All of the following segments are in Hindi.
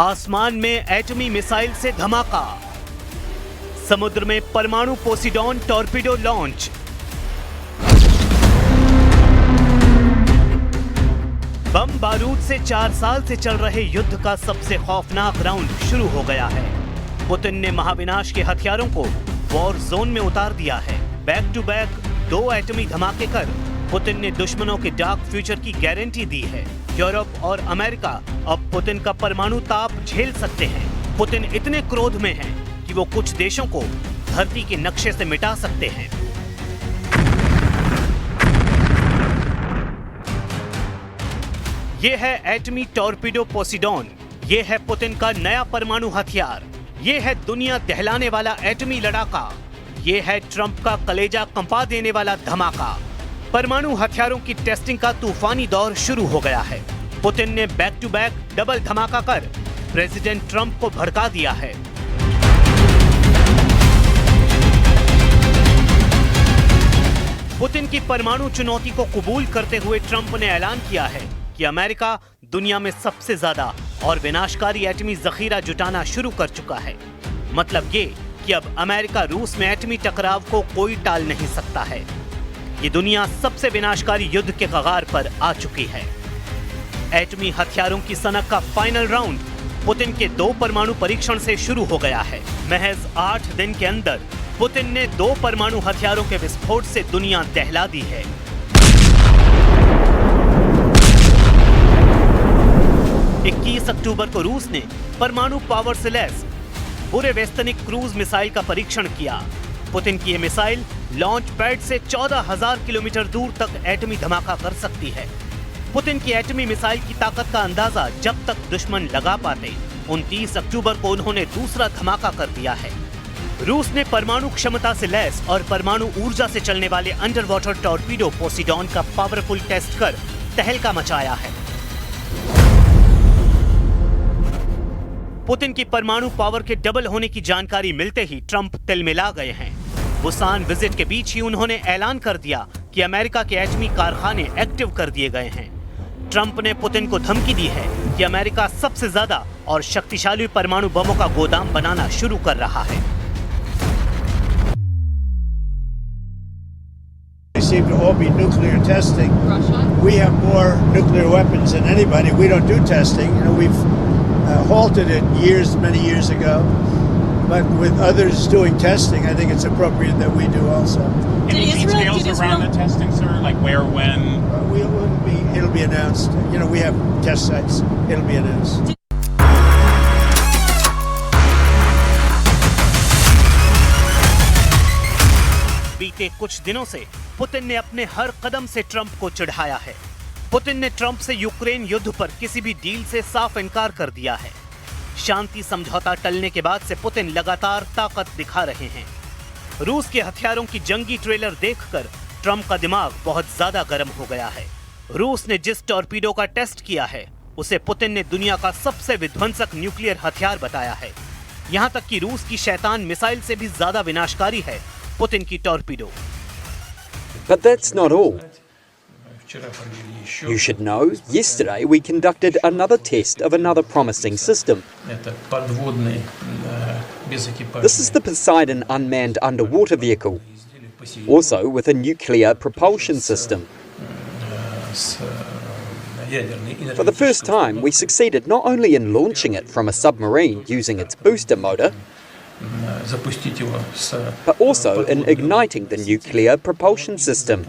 आसमान में एटमी मिसाइल से धमाका, समुद्र में परमाणु पोसिडॉन टॉर्पीडो लॉन्च, बम बारूद से 4 साल से चल रहे युद्ध का सबसे खौफनाक राउंड शुरू हो गया है। पुतिन ने महाविनाश के हथियारों को वॉर जोन में उतार दिया है। बैक टू बैक 2 एटमी धमाके कर पुतिन ने दुश्मनों के डार्क फ्यूचर की गारंटी दी है। यूरोप और अमेरिका अब पुतिन का परमाणु ताप झेल सकते हैं। पुतिन इतने क्रोध में हैं कि वो कुछ देशों को धरती के नक्शे से मिटा सकते हैं। ये है एटमी टॉर्पीडो पोसिडॉन। ये है पुतिन का नया परमाणु हथियार। ये है दुनिया दहलाने वाला एटमी लड़ाका। ये है ट्रंप का कलेजा कंपा देने वाला धमाका। परमाणु हथियारों की टेस्टिंग का तूफानी दौर शुरू हो गया है। पुतिन ने बैक टू बैक डबल धमाका कर प्रेसिडेंट ट्रंप को भड़का दिया है। पुतिन की परमाणु चुनौती को कबूल करते हुए ट्रंप ने ऐलान किया है कि अमेरिका दुनिया में सबसे ज्यादा और विनाशकारी एटमी जखीरा जुटाना शुरू कर चुका है। मतलब ये कि अब अमेरिका रूस में एटमी टकराव को कोई टाल नहीं सकता है। ये दुनिया सबसे विनाशकारी युद्ध के कगार पर आ चुकी है। एटमी हथियारों की सनक का फाइनल राउंड पुतिन के 2 परमाणु परीक्षण से शुरू हो गया है। महज 8 दिन के अंदर पुतिन ने 2 परमाणु हथियारों के विस्फोट से दुनिया दहला दी है। अक्टूबर को रूस ने परमाणु पावर से लैस बुरेवेस्तनिक क्रूज मिसाइल का परीक्षण किया। पुतिन की यह मिसाइल लॉन्च पैड से 14,000 किलोमीटर दूर तक एटमी धमाका कर सकती है। पुतिन की एटमी मिसाइल की ताकत का अंदाजा जब तक दुश्मन लगा पाते, 29 अक्टूबर को उन्होंने दूसरा धमाका कर दिया है। रूस ने परमाणु क्षमता से लैस और परमाणु ऊर्जा से चलने वाले अंडर वाटर टॉर्पीडो पोसिडॉन का पावरफुल टेस्ट कर तहलका मचाया है। पुतिन की परमाणु पावर के डबल होने की जानकारी मिलते ही ट्रंप तिलमिला गए हैं। बुसान विजिट के बीच ही उन्होंने ऐलान कर दिया कि अमेरिका के एटमी कारखाने एक्टिव कर दिए गए हैं। ट्रंप ने पुतिन को धमकी दी है कि अमेरिका सबसे ज्यादा और शक्तिशाली परमाणु बमों का गोदाम बनाना शुरू कर रहा है। Seem to all be nuclear testing. Russia? We have more nuclear weapons than anybody. We don't do testing. You know, we've halted it many years ago. But with others doing testing, I think it's appropriate that we do also. Any details around the testing, sir? Like where, when? It'll be announced. You know, we have test sites. It'll be announced. बीते कुछ दिनों से पुतिन ने अपने हर कदम से ट्रंप को चिढ़ाया है। पुतिन ने ट्रंप से यूक्रेन युद्ध पर किसी भी डील से साफ इनकार कर दिया है। शांति समझौता टलने के बाद से पुतिन लगातार ताकत दिखा रहे हैं। रूस के हथियारों की जंगी ट्रेलर देखकर ट्रंप का दिमाग बहुत ज्यादा गर्म हो गया है। रूस ने जिस टॉर्पीडो का टेस्ट किया है उसे पुतिन ने दुनिया का सबसे विध्वंसक न्यूक्लियर हथियार बताया है। यहां तक कि रूस की शैतान मिसाइल से भी ज्यादा विनाशकारी है पुतिन की torpedo. But that's not all. You should know, yesterday we conducted another test of another promising system. This is the Poseidon unmanned underwater vehicle, also with a nuclear propulsion system. For the first time, we succeeded not only in launching it from a submarine using its booster motor, but also in igniting the nuclear propulsion system,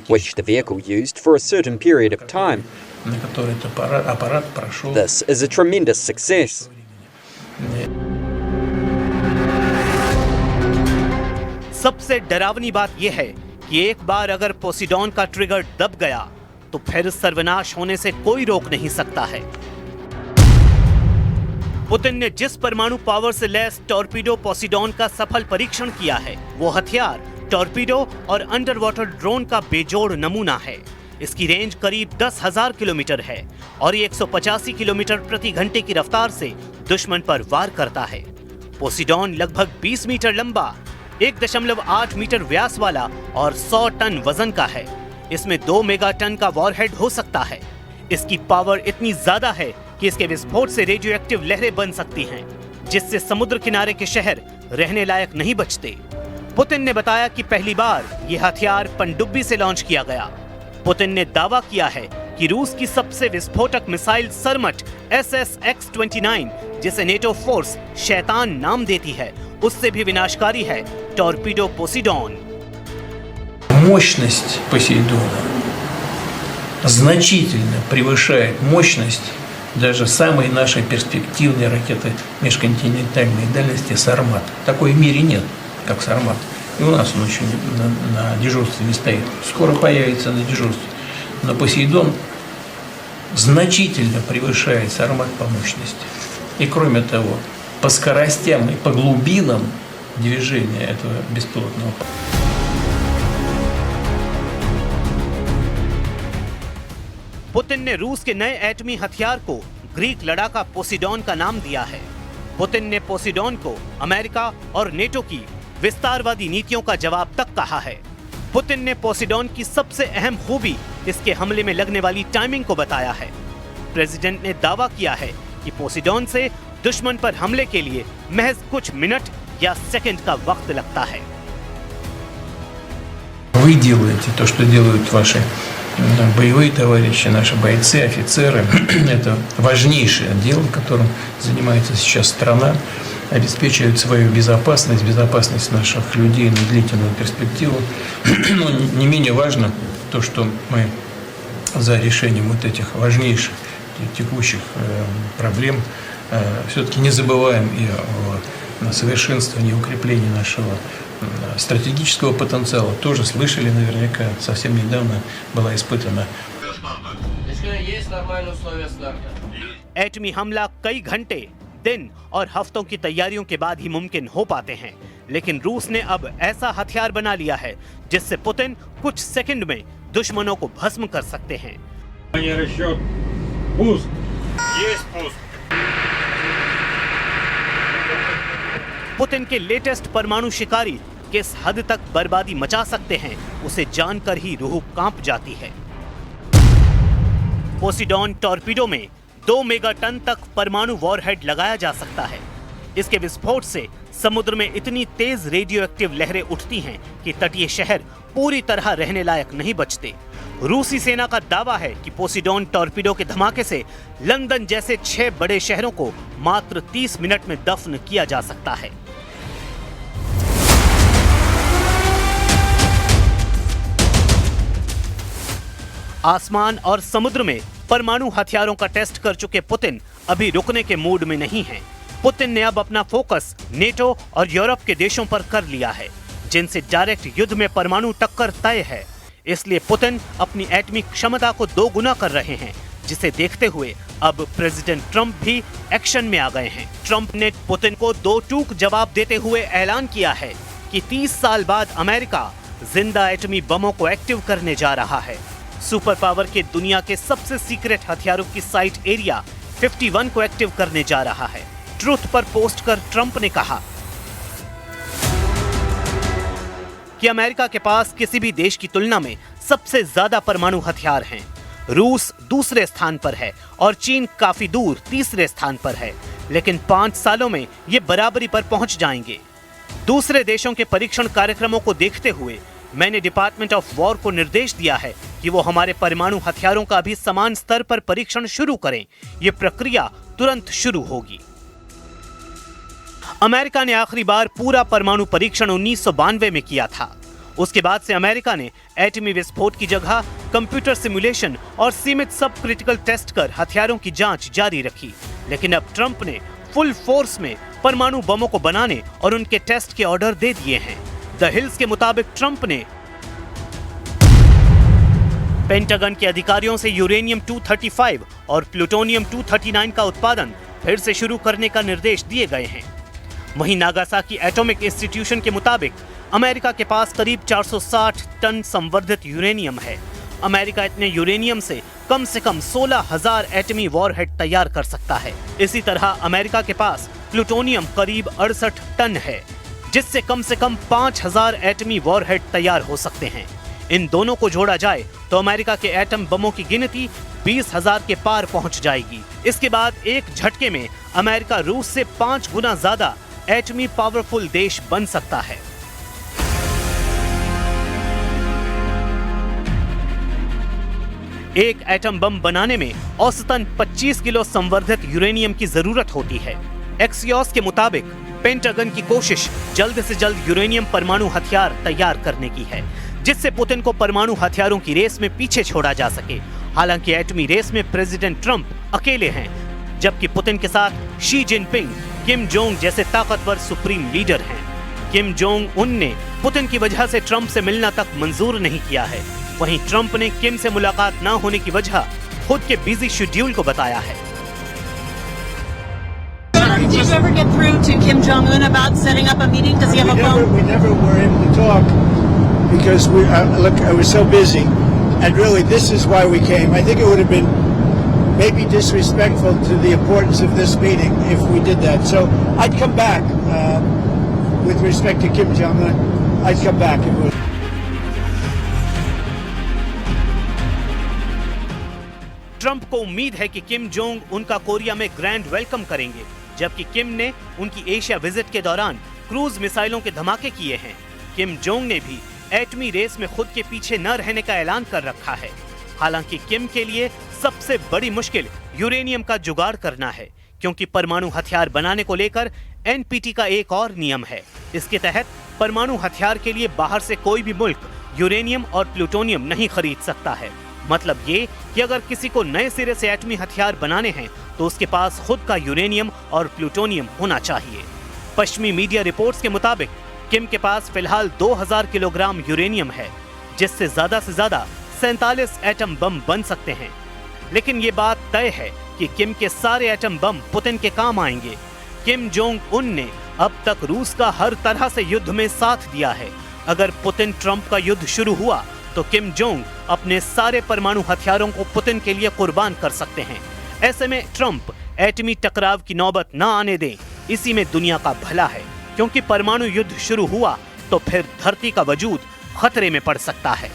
which the vehicle used for a certain period of time. This is a tremendous success. सबसे डरावनी बात यह है कि एक बार अगर पोसिडॉन का ट्रिगर दब गया तो फिर सर्वनाश होने से कोई रोक नहीं सकता है। पुतिन ने जिस परमाणु पावर से लैस टॉर्पीडो पोसिडॉन का सफल परीक्षण किया है, वो हथियार टॉर्पीडो और अंडर वाटर ड्रोन का बेजोड़ नमूना है। इसकी रेंज करीब 10,000 किलोमीटर है और ये 185 किलोमीटर प्रति घंटे की रफ्तार से दुश्मन पर वार करता है। पोसिडॉन लगभग 20 मीटर लंबा, 1.8 मीटर व्यास वाला और 100 टन वजन का है। इसमें 2 मेगा टन का वॉरहेड हो सकता है। इसकी पावर इतनी ज्यादा है कि इसके विस्फोट से रेडियो एक्टिव लहरें बन सकती हैं, जिससे समुद्र किनारे के शहर रहने लायक नहीं बचते। पुतिन ने बताया कि पहली बार यह हथियार पनडुब्बी से लॉन्च किया गया। पुतिन ने दावा किया है कि रूस की सबसे विस्फोटक मिसाइल सरमट SSX-29, जिसे नेटो फोर्स शैतान नाम देती है, उससे भी विनाशकारी है टॉर्पीडो पोसीडॉन। Мощность Посейдона значительно превышает мощность даже самой нашей перспективной ракеты межконтинентальной дальности «Сармат». Такой в мире нет, как «Сармат». И у нас он еще на дежурстве не стоит. Скоро появится на дежурстве. Но «Посейдон» значительно превышает «Сармат» по мощности. И кроме того, по скоростям и по глубинам движения этого беспилотного पुतिन ने रूस के नए एटमी हथियार को ग्रीक लड़ाका पोसीडॉन का नाम दिया है। पुतिन ने पोसीडॉन को अमेरिका और नेटो की विस्तारवादी नीतियों का जवाब तक कहा है। पुतिन ने पोसीडॉन की सबसे अहम खूबी इसके हमले में लगने वाली टाइमिंग को बताया है। प्रेसिडेंट ने दावा किया है कि पोसीडॉन से दुश्मन पर हमले के लिए महज कुछ मिनट या सेकंड का वक्त लगता है। Вы делаете то, что делают ваши боевые товарищи, наши бойцы, офицеры. Это важнейшее дело, которым занимается сейчас страна. Обеспечивают свою безопасность, безопасность наших людей на длительную перспективу. Но не менее важно то, что мы за решением вот этих важнейших текущих проблем все-таки не забываем и о совершенствовании и укреплении нашего стратегического потенциала. Тоже слышали наверняка, совсем недавно была испытана. Есть нормальные условия старта. एटमी हमला कई घंटे, दिन और हफ्तों की तैयारियों के बाद ही मुमकिन हो पाते हैं, लेकिन रूस ने अब ऐसा हथियार बना लिया है जिससे पुतिन कुछ सेकंड में दुश्मनों को भस्म कर सकते हैं। पुतिन के लेटेस्ट परमाणु शिकारी किस हद तक बर्बादी मचा सकते हैं, उसे जानकर ही रूह कांप जाती है। पोसीडॉन टॉर्पीडो में 2 मेगाटन तक परमाणु वॉरहेड लगाया जा सकता है। इसके विस्फोट से समुद्र में इतनी तेज रेडियो एक्टिव लहरें उठती हैं कि तटीय शहर पूरी तरह रहने लायक नहीं बचते। रूसी सेना का दावा है कि पोसीडॉन टॉर्पीडो के धमाके से लंदन जैसे 6 बड़े शहरों को मात्र 30 मिनट में दफन किया जा सकता है। आसमान और समुद्र में परमाणु हथियारों का टेस्ट कर चुके पुतिन अभी रुकने के मूड में नहीं हैं। पुतिन ने अब अपना फोकस नेटो और यूरोप के देशों पर कर लिया है, जिनसे डायरेक्ट युद्ध में परमाणु टक्कर तय है। इसलिए पुतिन अपनी एटमी क्षमता को 2 गुना कर रहे हैं, जिसे देखते हुए अब प्रेसिडेंट ट्रंप भी एक्शन में आ गए हैं। ट्रंप ने पुतिन को 2 टूक जवाब देते हुए ऐलान किया है कि 30 साल बाद अमेरिका जिंदा एटमी बमों को एक्टिव करने जा रहा है। सुपर पावर के दुनिया के सबसे सीक्रेट हथियारों की साइट एरिया 51 को एक्टिव करने जा रहा है। ट्रुथ पर पोस्ट कर ट्रंप ने कहा कि अमेरिका के पास किसी भी देश की तुलना में सबसे ज्यादा परमाणु हथियार हैं। रूस दूसरे स्थान पर है और चीन काफी दूर तीसरे स्थान पर है, लेकिन 5 सालों में ये बराबरी पर पहुंच जाएंगे। दूसरे देशों के परीक्षण कार्यक्रमों को देखते हुए मैंने डिपार्टमेंट ऑफ वॉर को निर्देश दिया है कि वो हमारे परमाणु हथियारों का भी समान स्तर पर परीक्षण शुरू करें। ये प्रक्रिया तुरंत शुरू होगी। अमेरिका ने आखिरी बार पूरा परमाणु परीक्षण 1992 में किया था। उसके बाद से अमेरिका ने एटमी विस्फोट की जगह कंप्यूटर सिमुलेशन और सीमित सब क्रिटिकल टेस्ट कर हथियारों की जांच जारी रखी। लेकिन अब ट्रंप ने फुल फोर्स में परमाणु बमों को बनाने और उनके टेस्ट के ऑर्डर दे दिए हैं। द हिल्स के मुताबिक ट्रंप ने पेंटागन के अधिकारियों से यूरेनियम 235 और प्लूटोनियम 239 का उत्पादन फिर से शुरू करने का निर्देश दिए गए हैं। वहीं नागासाकी एटॉमिक इंस्टीट्यूशन के मुताबिक अमेरिका के पास करीब 460 टन संवर्धित यूरेनियम है। अमेरिका इतने यूरेनियम से कम 16,000 एटमी वॉरहेड तैयार कर सकता है। इसी तरह अमेरिका के पास प्लूटोनियम करीब 68 टन है, जिससे कम 5,000 एटमी वॉरहेड तैयार हो सकते हैं। इन दोनों को जोड़ा जाए तो अमेरिका के एटम बमों की गिनती 20,000 के पार पहुंच जाएगी। इसके बाद एक झटके में अमेरिका रूस से 5 गुना ज्यादा एटमी पावरफुल देश बन सकता है। एक एटम बम बनाने में औसतन 25 किलो संवर्धित यूरेनियम की जरूरत होती है। एक्सियोस के मुताबिक पेंटागन की कोशिश जल्द से जल्द यूरेनियम परमाणु हथियार तैयार करने की है, जिससे पुतिन को परमाणु हथियारों की रेस में पीछे छोड़ा जा सके। हालांकि एटमी रेस में प्रेसिडेंट ट्रंप अकेले हैं, जबकि पुतिन के साथ शी जिनपिंग, किम जोंग जैसे ताकतवर सुप्रीम लीडर हैं। किम जोंग उन ने पुतिन की वजह से ट्रंप से मिलना तक मंजूर नहीं किया है। वहीं ट्रंप ने किम से मुलाकात न होने की वजह खुद के बिजी शेड्यूल को बताया है। Did you ever get through to Kim Jong-un about setting up a meeting? Does he have a phone? We never were able to talk because I was so busy, and really this is why we came. I think it would have been maybe disrespectful to the importance of this meeting if we did that. So I'd come back with respect to Kim Jong-un. I'd come back if it was. Trump को उम्मीद है कि किम जोंग उनका कोरिया में ग्रैंड वेलकम करेंगे, जबकि किम ने उनकी एशिया विजिट के दौरान क्रूज मिसाइलों के धमाके किए हैं। किम जोंग ने भी एटमी रेस में खुद के पीछे न रहने का ऐलान कर रखा है। हालांकि किम के लिए सबसे बड़ी मुश्किल यूरेनियम का जुगाड़ करना है, क्योंकि परमाणु हथियार बनाने को लेकर एनपीटी का एक और नियम है। इसके तहत परमाणु हथियार के लिए बाहर से कोई भी मुल्क यूरेनियम और प्लूटोनियम नहीं खरीद सकता है। मतलब ये कि अगर किसी को नए सिरे से एटमी हथियार बनाने हैं तो उसके पास खुद का यूरेनियम और प्लूटोनियम होना चाहिए। पश्चिमी मीडिया रिपोर्ट्स के मुताबिक किम के पास फिलहाल 2000 किलोग्राम यूरेनियम है, जिससे ज्यादा से ज्यादा 47 एटम बम बन सकते हैं। लेकिन ये बात तय है कि किम के सारे एटम बम पुतिन के काम आएंगे। किम जोंग उन ने अब तक रूस का हर तरह से युद्ध में साथ दिया है। अगर पुतिन ट्रंप का युद्ध शुरू हुआ तो किम जोंग अपने सारे परमाणु हथियारों को पुतिन के लिए कुर्बान कर सकते हैं। ऐसे में ट्रंप एटमी टकराव की नौबत न आने दें, इसी में दुनिया का भला है, क्योंकि परमाणु युद्ध शुरू हुआ तो फिर धरती का वजूद खतरे में पड़ सकता है।